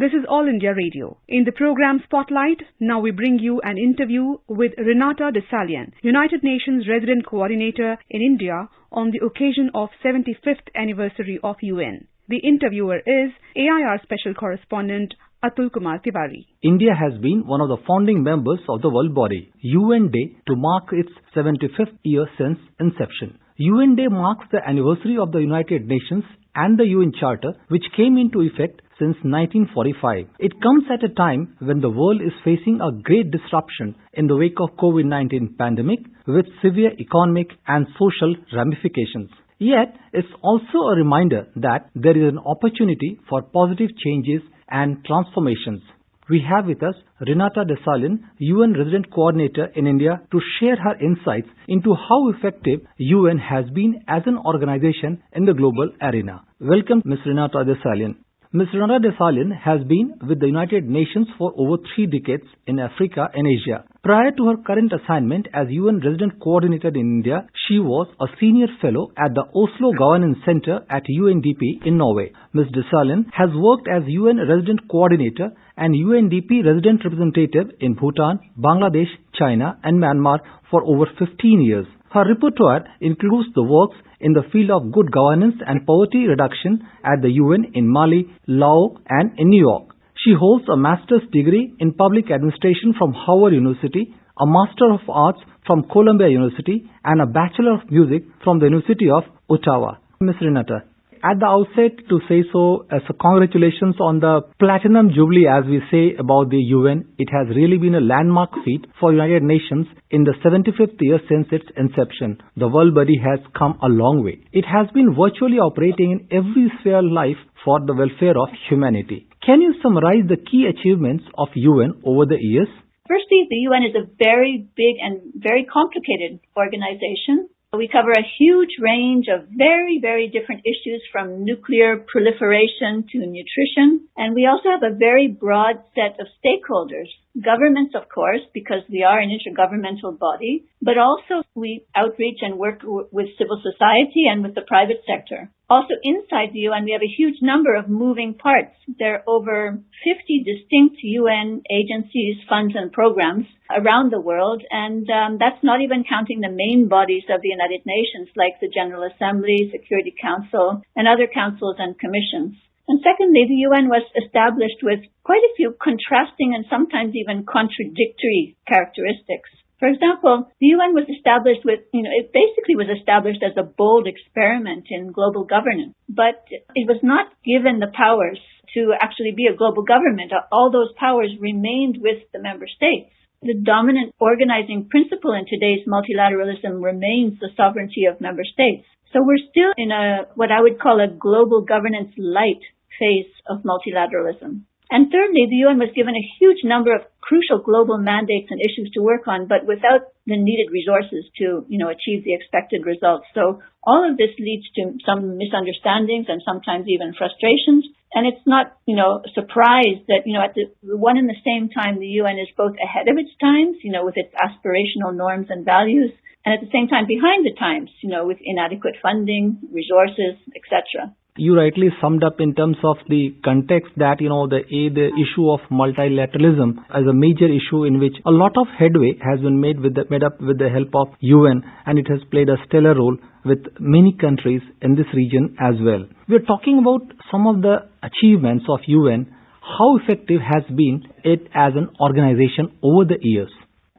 This is All India Radio. In the program Spotlight, now we bring you an interview with Renata Dessallien, United Nations Resident Coordinator in India on the occasion of 75th anniversary of UN. The interviewer is AIR Special Correspondent Atul Kumar Tiwari. India has been one of the founding members of the World Body, UN Day, to mark its 75th year since inception. UN Day marks the anniversary of the United Nations and the UN Charter, which came into effect since 1945. It comes at a time when the world is facing a great disruption in the wake of COVID-19 pandemic with severe economic and social ramifications. Yet, it's also a reminder that there is an opportunity for positive changes and transformations. We have with us Renata Dessallien, UN Resident Coordinator in India, to share her insights into how effective UN has been as an organization in the global arena. Welcome, Ms. Renata Dessallien. Ms. Renata Dessallien has been with the United Nations for over 3 decades in Africa and Asia. Prior to her current assignment as UN Resident Coordinator in India, she was a Senior Fellow at the Oslo Governance Center at UNDP in Norway. Ms. Dessallien has worked as UN Resident Coordinator and UNDP Resident Representative in Bhutan, Bangladesh, China and Myanmar for over 15 years. Her repertoire includes the works in the field of good governance and poverty reduction at the UN in Mali, Laos and in New York. She holds a master's degree in public administration from Howard University, a Master of Arts from Columbia University and a Bachelor of Music from the University of Ottawa. Ms. Renata, at the outset to say so, congratulations on the Platinum Jubilee, as we say about the UN. It has really been a landmark feat for United Nations in the 75th year since its inception. The World Body has come a long way. It has been virtually operating in every sphere of life for the welfare of humanity. Can you summarize the key achievements of UN over the years? Firstly, the UN is a very big and very complicated organization. We cover a huge range of very, very different issues, from nuclear proliferation to nutrition. And we also have a very broad set of stakeholders. Governments, of course, because we are an intergovernmental body, but also we outreach and work with civil society and with the private sector. Also inside the UN, we have a huge number of moving parts. There are over 50 distinct UN agencies, funds and programs around the world, and that's not even counting the main bodies of the United Nations like the General Assembly, Security Council, and other councils and commissions. And secondly, the UN was established with quite a few contrasting and sometimes even contradictory characteristics. For example, the UN was established with, it basically was established as a bold experiment in global governance, but it was not given the powers to actually be a global government. All those powers remained with the member states. The dominant organizing principle in today's multilateralism remains the sovereignty of member states. So we're still in what I would call a global governance light phase of multilateralism. And thirdly, the UN was given a huge number of crucial global mandates and issues to work on, but without the needed resources to, achieve the expected results. So all of this leads to some misunderstandings and sometimes even frustrations. And it's not, a surprise that, at the one and the same time, the UN is both ahead of its times, with its aspirational norms and values, and at the same time behind the times, with inadequate funding, resources, etc. You rightly summed up in terms of the context that, the issue of multilateralism as a major issue in which a lot of headway has been made up with the help of UN, and it has played a stellar role with many countries in this region as well. We're talking about some of the achievements of UN. How effective has been it as an organization over the years?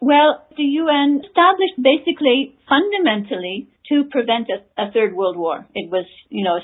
Well, the UN established basically fundamentally to prevent a third world war. It was,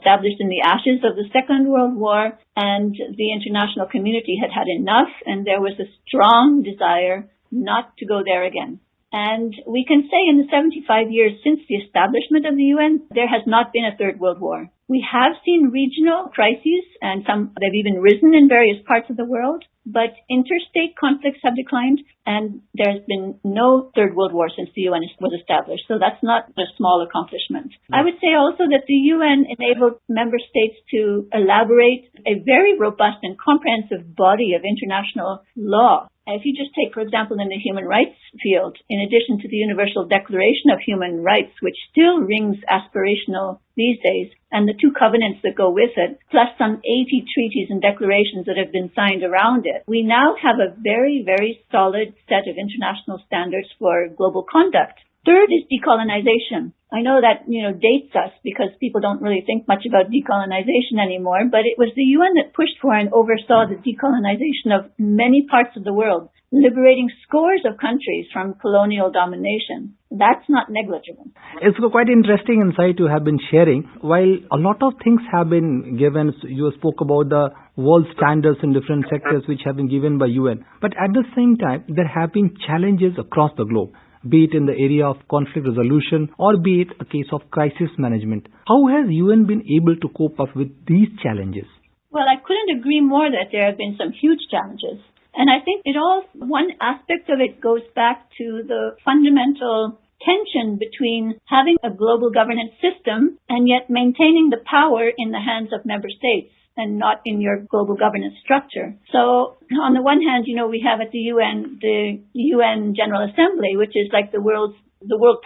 established in the ashes of the Second World War, and the international community had had enough, and there was a strong desire not to go there again. And we can say in the 75 years since the establishment of the UN, there has not been a third world war. We have seen regional crises, and they've even risen in various parts of the world, but interstate conflicts have declined, and there's been no third world war since the UN was established. So that's not a small accomplishment. I would say also that the UN enabled member states to elaborate a very robust and comprehensive body of international law. If you just take, for example, in the human rights field, in addition to the Universal Declaration of Human Rights, which still rings aspirational, these days, and the 2 covenants that go with it, plus some 80 treaties and declarations that have been signed around it, we now have a very, very solid set of international standards for global conduct. Third is decolonization. I know that, dates us because people don't really think much about decolonization anymore, but it was the UN that pushed for and oversaw the decolonization of many parts of the world, liberating scores of countries from colonial domination. That's not negligible. It's quite interesting insight you have been sharing. While a lot of things have been given, you spoke about the world standards in different sectors which have been given by UN. But at the same time, there have been challenges across the globe, be it in the area of conflict resolution or be it a case of crisis management. How has UN been able to cope up with these challenges? Well, I couldn't agree more that there have been some huge challenges. And I think one aspect of it goes back to the fundamental tension between having a global governance system and yet maintaining the power in the hands of member states and not in your global governance structure. So on the one hand, we have at the UN General Assembly, which is like the world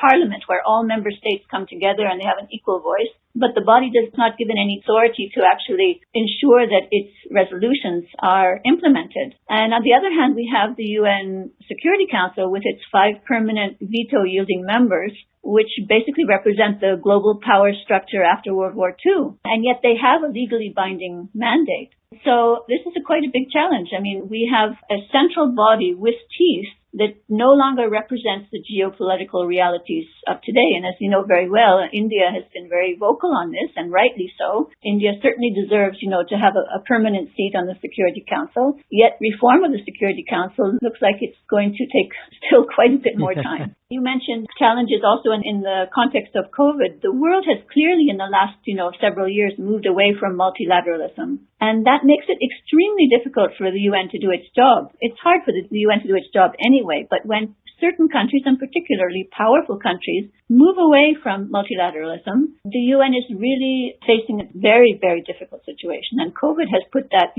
parliament where all member states come together and they have an equal voice. But the body does not given any authority to actually ensure that its resolutions are implemented. And on the other hand, we have the UN Security Council with its 5 permanent veto-yielding members, which basically represent the global power structure after World War II. And yet they have a legally binding mandate. So this is quite a big challenge. I mean, we have a central body with teeth that no longer represents the geopolitical realities of today. And as you know very well, India has been very vocal on this, and rightly so. India certainly deserves, to have a permanent seat on the Security Council. Yet reform of the Security Council looks like it's going to take still quite a bit more time. You mentioned challenges also in the context of COVID. The world has clearly in the last, several years moved away from multilateralism. And that makes it extremely difficult for the UN to do its job. It's hard for the UN to do its job anyway, but when certain countries, and particularly powerful countries, move away from multilateralism, the UN is really facing a very, very difficult situation. And COVID has put that,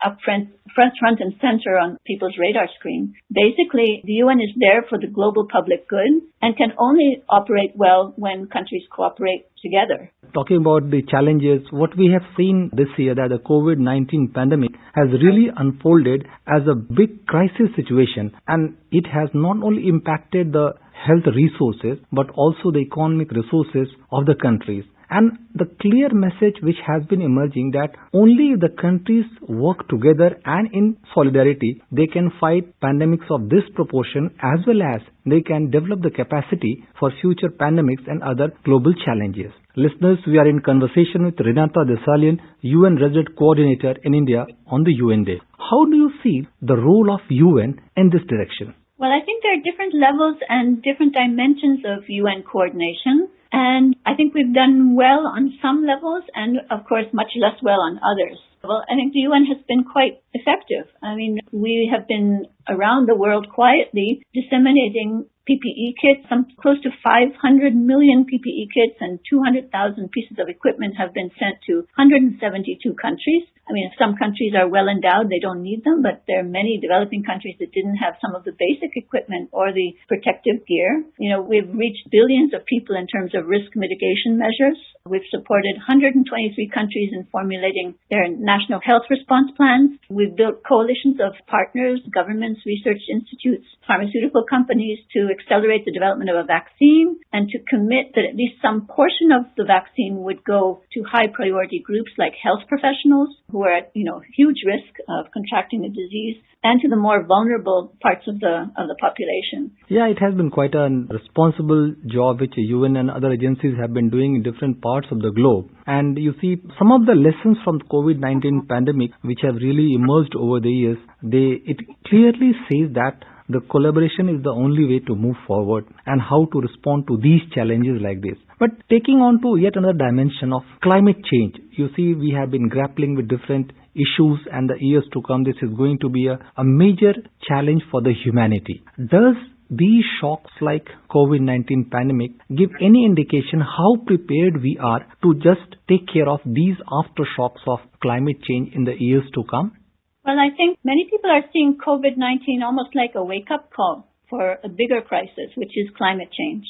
up front and center on people's radar screen. Basically, the UN is there for the global public good and can only operate well when countries cooperate together. Talking about the challenges, what we have seen this year that the COVID-19 pandemic has really unfolded as a big crisis situation, and it has not only impacted the health resources but also the economic resources of the countries. And the clear message which has been emerging that only the countries work together and in solidarity, they can fight pandemics of this proportion as well as they can develop the capacity for future pandemics and other global challenges. Listeners, we are in conversation with Renata Dessallien, UN Resident Coordinator in India on the UN Day. How do you see the role of UN in this direction? Well, I think there are different levels and different dimensions of UN coordination. And I think we've done well on some levels and, of course, much less well on others. Well, I think the UN has been quite effective. I mean, we have been around the world quietly disseminating PPE kits. Some close to 500 million PPE kits and 200,000 pieces of equipment have been sent to 172 countries. I mean, if some countries are well endowed, they don't need them, but there are many developing countries that didn't have some of the basic equipment or the protective gear. We've reached billions of people in terms of risk mitigation measures. We've supported 123 countries in formulating their national health response plans. We've built coalitions of partners, governments, research institutes, pharmaceutical companies to accelerate the development of a vaccine and to commit that at least some portion of the vaccine would go to high priority groups like health professionals who are at huge risk of contracting the disease, and to the more vulnerable parts of the population. Yeah, it has been quite a responsible job which UN and other agencies have been doing in different parts of the globe. And you see, some of the lessons from the COVID-19 pandemic which have really emerged over the years, it clearly says that the collaboration is the only way to move forward and how to respond to these challenges like this. But taking on to yet another dimension of climate change, you see, we have been grappling with different issues, and the years to come, this is going to be a major challenge for the humanity. Does these shocks like COVID-19 pandemic give any indication how prepared we are to just take care of these aftershocks of climate change in the years to come? Well, I think many people are seeing COVID-19 almost like a wake-up call for a bigger crisis, which is climate change.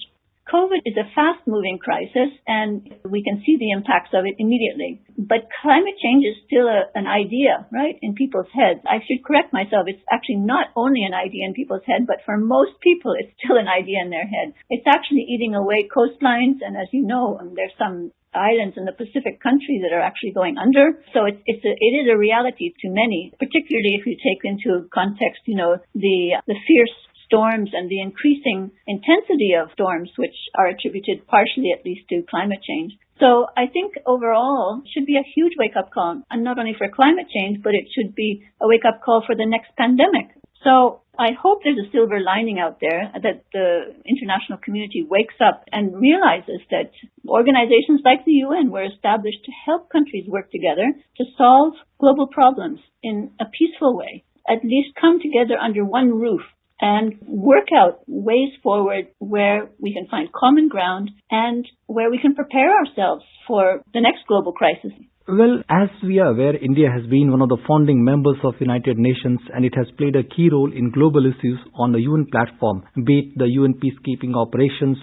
COVID is a fast-moving crisis, and we can see the impacts of it immediately. But climate change is still an idea, right, in people's heads. I should correct myself. It's actually not only an idea in people's head, but for most people, it's still an idea in their head. It's actually eating away coastlines, and as you know, there's some islands in the Pacific countries that are actually going under. So it is a reality to many, particularly if you take into context, the fierce storms and the increasing intensity of storms, which are attributed partially at least to climate change. So I think overall it should be a huge wake-up call, and not only for climate change, but it should be a wake-up call for the next pandemic. So I hope there's a silver lining out there, that the international community wakes up and realizes that organizations like the UN were established to help countries work together to solve global problems in a peaceful way, at least come together under one roof and work out ways forward where we can find common ground and where we can prepare ourselves for the next global crisis. Well, as we are aware, India has been one of the founding members of United Nations, and it has played a key role in global issues on the UN platform, be it the UN peacekeeping operations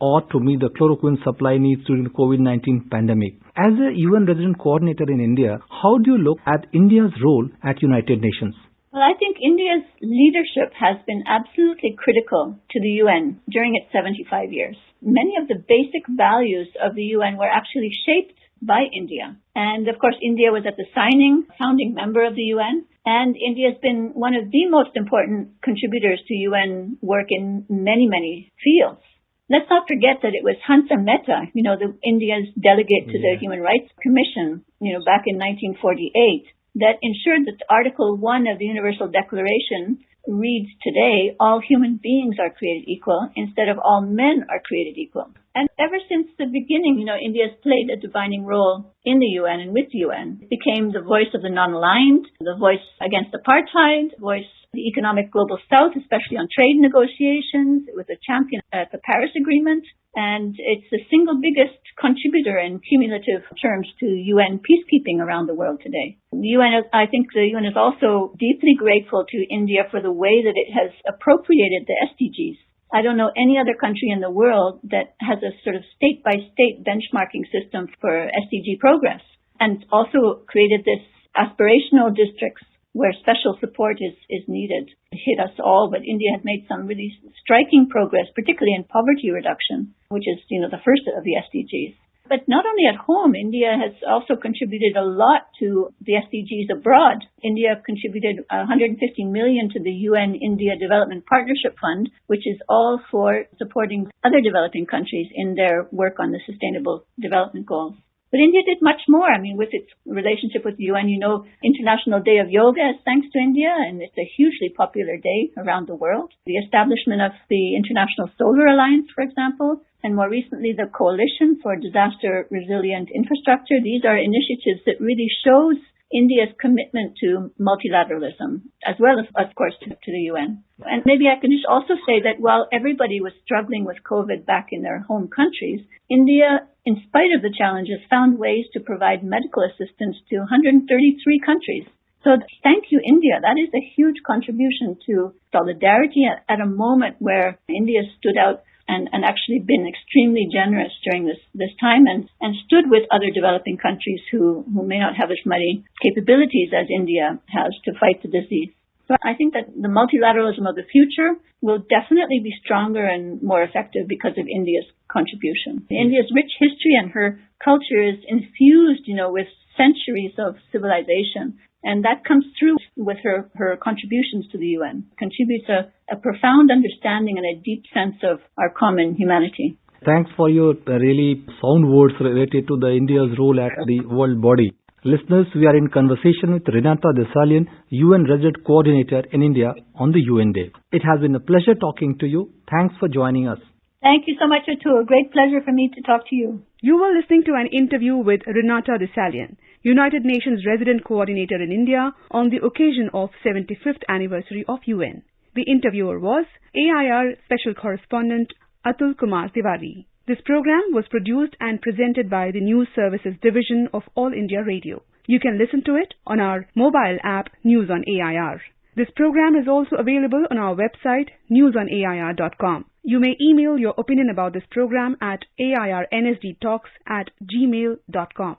or to meet the chloroquine supply needs during the COVID-19 pandemic. As a UN resident coordinator in India, how do you look at India's role at United Nations? Well, I think India's leadership has been absolutely critical to the UN during its 75 years. Many of the basic values of the UN were actually shaped by India. And of course, India was at the founding member of the UN. And India has been one of the most important contributors to UN work in many, many fields. Let's not forget that it was Hansa Mehta, India's delegate to the Human Rights Commission, back in 1948, that ensured that Article 1 of the Universal Declaration reads today, all human beings are created equal instead of all men are created equal. And ever since the beginning, India has played a defining role in the UN and with the UN. It became the voice of the non-aligned, the voice against apartheid, the voice of the economic global south, especially on trade negotiations. It was a champion at the Paris Agreement. And it's the single biggest contributor in cumulative terms to UN peacekeeping around the world today. I think the UN is also deeply grateful to India for the way that it has appropriated the SDGs. I don't know any other country in the world that has a sort of state-by-state benchmarking system for SDG progress, and also created this aspirational districts where special support is needed to hit us all. But India has made some really striking progress, particularly in poverty reduction, which is, the first of the SDGs. But not only at home, India has also contributed a lot to the SDGs abroad. India contributed 150 million to the UN India Development Partnership Fund, which is all for supporting other developing countries in their work on the Sustainable Development Goals. But India did much more. With its relationship with the UN, International Day of Yoga is thanks to India, and it's a hugely popular day around the world. The establishment of the International Solar Alliance, for example, and more recently the Coalition for Disaster Resilient Infrastructure. These are initiatives that really shows India's commitment to multilateralism, as well as, of course, to the UN. And maybe I can just also say that while everybody was struggling with COVID back in their home countries, India, in spite of the challenges, found ways to provide medical assistance to 133 countries. So thank you, India. That is a huge contribution to solidarity at a moment where India stood out and actually been extremely generous during this time and stood with other developing countries who may not have as many capabilities as India has to fight the disease. So I think that the multilateralism of the future will definitely be stronger and more effective because of India's contribution. India's rich history and her culture is infused, with centuries of civilization. And that comes through with her contributions to the UN, contributes a profound understanding and a deep sense of our common humanity. Thanks for your really sound words related to the India's role at the world body. Listeners, we are in conversation with Renata Dessallien, UN Resident Coordinator in India on the UN Day. It has been a pleasure talking to you. Thanks for joining us. Thank you so much, Atul. A great pleasure for me to talk to you. You were listening to an interview with Renata Dessallien, United Nations Resident Coordinator in India, on the occasion of 75th anniversary of UN. The interviewer was AIR Special Correspondent Atul Kumar Tiwari. This program was produced and presented by the News Services Division of All India Radio. You can listen to it on our mobile app News on AIR. This program is also available on our website newsonair.com. You may email your opinion about this program at airnsdtalks@gmail.com.